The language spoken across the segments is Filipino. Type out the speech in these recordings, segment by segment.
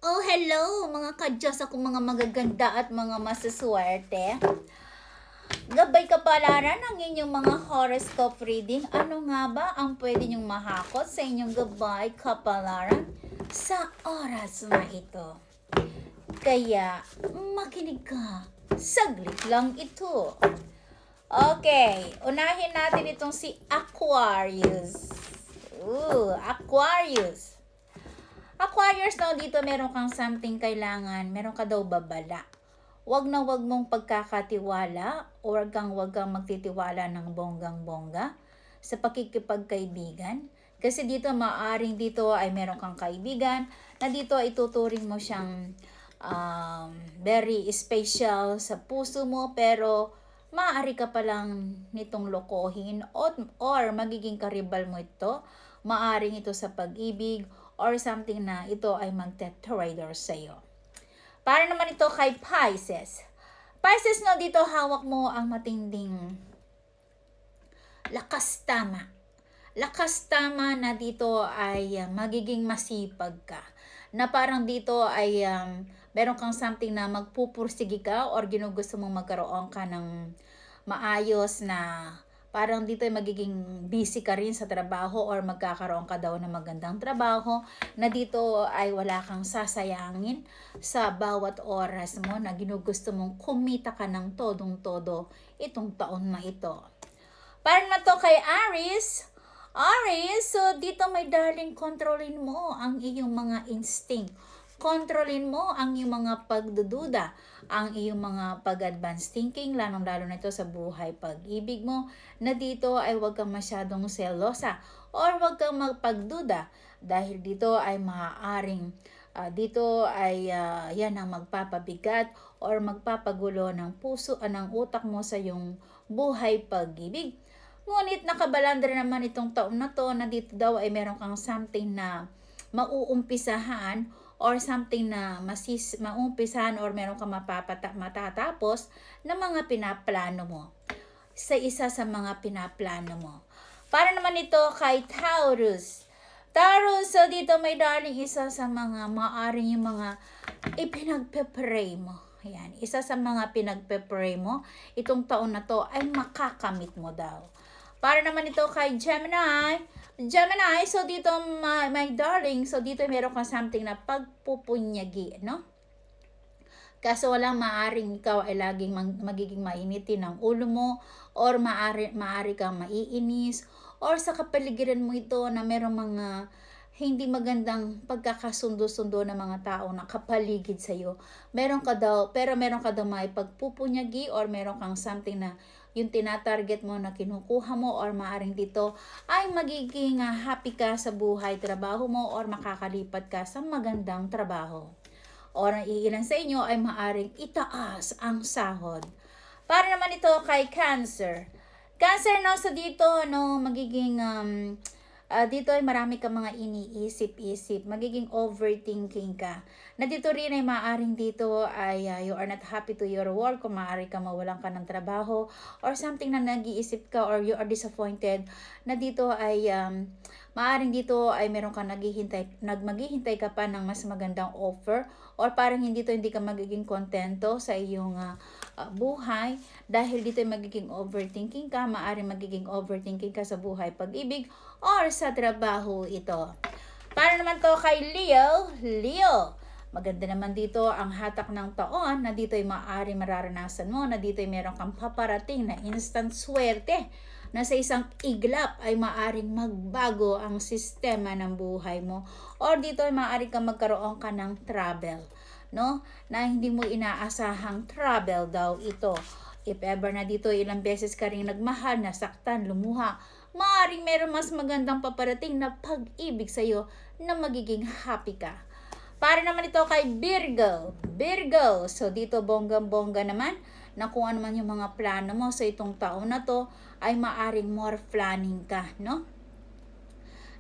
Oh, hello mga kadyos akong mga magaganda at mga masaswerte. Gabay kapalaran ang inyong mga horoscope reading. Ano nga ba ang pwede nyong mahakot sa inyong gabay kapalaran sa oras na ito? Kaya makinig ka. Saglit lang ito. Okay, unahin natin itong si Aquarius. Aquarius. Aquarius daw dito meron kang something kailangan, meron ka daw babala. Wag na wag mong pagkakatiwala o wag kang magtitiwala ng bonggang-bongga sa pakikipagkaibigan. Kasi dito maaring dito ay meron kang kaibigan na dito ay tuturing mo siyang very special sa puso mo pero maaari ka palang nitong lokohin or magiging karibal mo ito. Maaring ito sa pag-ibig or something na ito ay magte-traitor sa iyo. Para naman ito kay Pisces. Pisces no, dito hawak mo ang matinding lakas tama. Lakas tama na dito ay magiging masipag ka. Na parang dito ay meron kang something na magpupursigi ka or ginugusto mong magkaroon ka ng maayos na parang dito ay magiging busy ka rin sa trabaho or magkakaroon ka daw ng magandang trabaho na dito ay wala kang sasayangin sa bawat oras mo na ginugusto mong kumita ka ng todong-todo itong taon na ito. Para naman to kay Aries. Aries, so dito may darling, kontrolin mo ang iyong mga instinct. Kontrolin mo ang iyong mga pagdududa, ang iyong mga pag-advance thinking, lalong-lalo na ito sa buhay pag-ibig mo, na dito ay huwag kang masyadong selosa or huwag kang magpagduda dahil dito ay maaaring dito ay yan ang magpapabigat or magpapagulo ng puso, ng utak mo sa iyong buhay pag-ibig. Ngunit nakabalandra naman itong taon na to na dito daw ay meron kang something na mauumpisahan or something na maumpisahan or meron kang matatapos na mga pinaplano mo. Sa isa sa mga pinaplano mo. Para naman ito kay Taurus. Taurus, so dito may darling isa sa mga maaring yung mga ipinagpe-pray mo. Ayan, isa sa mga pinagpe-pray mo, itong taon na to ay makakamit mo daw. Para naman ito kay Gemini. Gemini, so dito my darling, so dito meron kang something na pagpupunyagi, no? Kaso walang maaring ikaw ay laging magiging mainitin ng ulo mo or maari kang maiinis or sa kapaligiran mo ito na merong mga hindi magandang pagkakasundo-sundo ng mga tao na kapaligid sa iyo. Meron ka daw may pagpupunyagi or meron kang something na yung tinatarget mo na kinukuha mo or maaring dito ay magiging happy ka sa buhay trabaho mo or makakalipat ka sa magandang trabaho. O iilan sa inyo ay maaring itaas ang sahod. Para naman ito kay Cancer. Cancer, no, sa dito, no, magiging dito ay marami ka mga iniisip-isip, magiging overthinking ka. Na dito rin ay maaring dito ay you are not happy to your work, kung maaari ka mawalan ka ng trabaho or something na nag-iisip ka or you are disappointed na dito ay maaring dito ay meron ka maghihintay ka pa ng mas magandang offer or parang hindi ka magiging kontento sa iyong buhay dahil dito ay magiging overthinking ka, maaring magiging overthinking ka sa buhay pag-ibig or sa trabaho ito. Para naman to kay Leo, maganda naman dito ang hatak ng taon na dito ay maaari mararanasan mo na dito ay meron kang paparating na instant swerte na sa isang iglap ay maaring magbago ang sistema ng buhay mo or dito ay maaari kang magkaroon ka ng travel, no? Na hindi mo inaasahang travel daw ito. If ever na dito ilang beses ka rin nagmahal, nasaktan, lumuha, maaring meron mas magandang paparating na pag-ibig sa iyo na magiging happy ka. Para naman ito kay Virgo, so dito bonggang-bongga naman na kung ano man yung mga plano mo sa itong taon na to ay maaring more planning ka, no?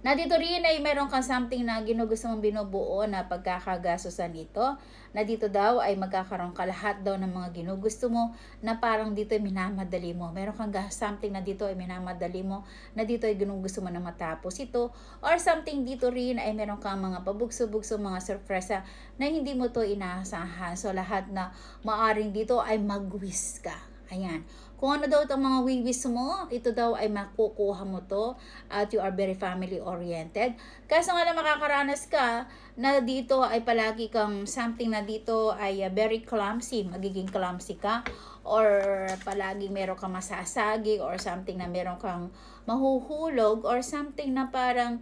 Na dito rin ay meron kang something na ginugusto mong binubuo na pagkakagastusan nito. Na dito daw ay magkakaroon ka lahat daw ng mga ginugusto mo na parang dito ay minamadali mo. Meron kang something na dito ay minamadali mo na dito ay ginugusto mo na matapos ito. Or something dito rin ay meron kang mga pabugso-bugso, mga sorpresa na hindi mo to inaasahan. So lahat na maaring dito ay mag-wish ka. Ayan. Kung ano daw itong mga wish mo, ito daw ay makukuha mo to at you are very family oriented. Kaso nga lang makakaranas ka na dito ay palagi kang something na dito ay very clumsy, magiging clumsy ka or palagi meron kang masasagi or something na meron kang mahuhulog or something na parang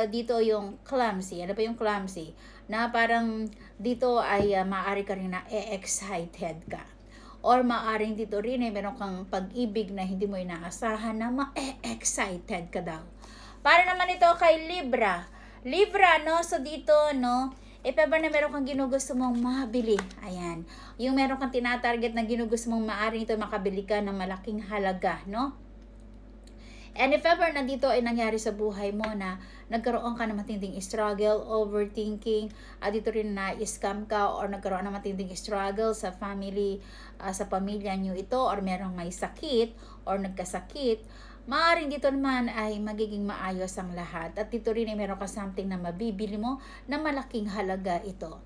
dito yung clumsy. Ano pa yung clumsy? Na parang dito ay maaari ka rin na excited ka. Or maaring dito rin ay meron kang pag-ibig na hindi mo inaasahan na ma-excited ka daw. Para naman ito kay Libra. Libra, no? So dito, no? If ever na meron kang ginugusto mong mabili, ayan. Yung meron kang tinatarget na ginugusto mong maaring ito makabili ka ng malaking halaga, no? And if ever na dito ay nangyari sa buhay mo na nagkaroon ka ng matinding struggle, overthinking, dito rin na scam ka or nagkaroon ng matinding struggle sa family, sa pamilya nyo ito or merong may sakit or nagkasakit, maaaring dito naman ay magiging maayos ang lahat. At dito rin ay meron ka something na mabibili mo na malaking halaga ito.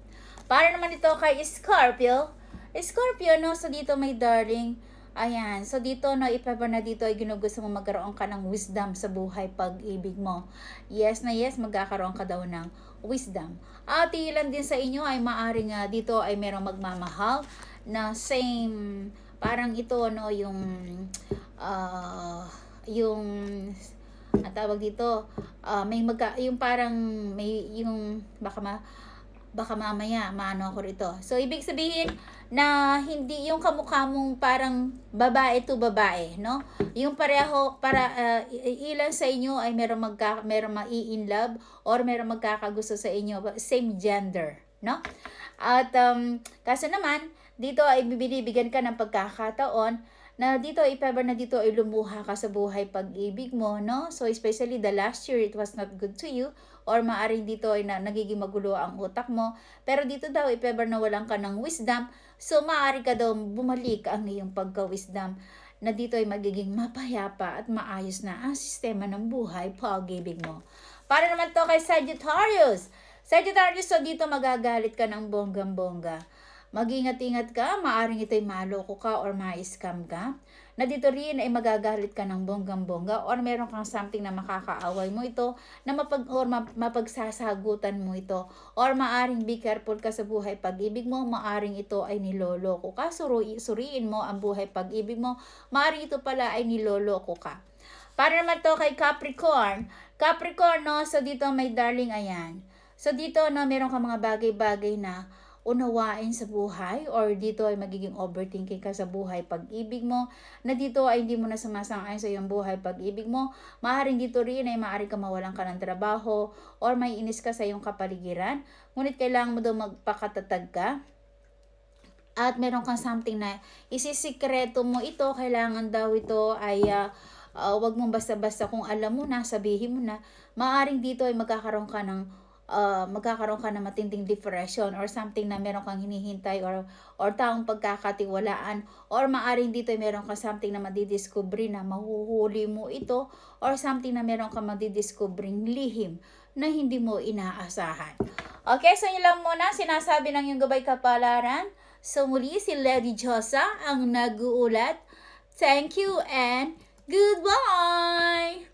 Para naman ito kay Scorpio. Scorpio, no? So dito may darling. Ayan, so dito no, if ever na dito ay ginugusto mo magkaroon ka ng wisdom sa buhay pag-ibig mo. Yes na yes, magkakaroon ka daw ng wisdom. At ilan din sa inyo ay maaring dito ay merong magmamahal na same, parang ito no, yung ang tawag dito, yung parang may yung baka mamaya maano ako rito. So ibig sabihin na hindi yung kamukha mong parang babae to babae, no? Yung pareho para ilan sa inyo ay merong mai-in love or merong magkakagusto sa inyo, same gender, no? At kaso naman dito ay bibigyan ka ng pagkakataon na dito, if ever na dito ay lumuha ka sa buhay pag-ibig mo, no? So, especially the last year, it was not good to you, or maaring dito ay nagiging magulo ang utak mo. Pero dito daw, if ever na walang ka ng wisdom, so maaari ka daw bumalik ang iyong pagka-wisdom, na dito ay magiging mapayapa at maayos na ang sistema ng buhay pag-ibig mo. Para naman to kay Sagittarius. Sagittarius, so dito magagalit ka ng bonggang-bongga. Mag-ingat-ingat ka, maaring ito'y maloko ka or ma-scam ka. Na dito rin ay magagalit ka ng bonggang-bongga or meron kang something na makakaaway mo ito, na mapagsasagutan mo ito. Or maaring be careful ka sa buhay pag-ibig mo, maaring ito ay niloloko ka, suriin mo ang buhay pag-ibig mo, maaring ito pala ay niloloko ka. Para naman to kay Capricorn. Capricorn, no, so dito may darling, ayan. So dito, no, meron kang mga bagay-bagay na unawain sa buhay or dito ay magiging overthinking ka sa buhay pag-ibig mo, na dito ay hindi mo na sumasang-ayon sa iyong buhay pag-ibig mo. Maaaring dito rin ay maaari ka mawalan ka ng trabaho or may inis ka sa iyong kapaligiran, ngunit kailangan mo daw magpakatatag ka. At meron kang something na isisikreto mo ito, kailangan daw ito ay wag mong basta-basta, kung alam mo na, sabihin mo na. Maaaring dito ay magkakaroon ka ng matinding depression or something na meron kang hinihintay or taong pagkakatiwalaan, or maaring dito ay meron kang something na madidiscovery na mahuhuli mo ito, or something na meron kang madidiscovering lihim na hindi mo inaasahan. Okay, so yun lang muna sinasabi ng yung gabay kapalaran. So muli si Lady Josa ang nag-uulat. Thank you and goodbye!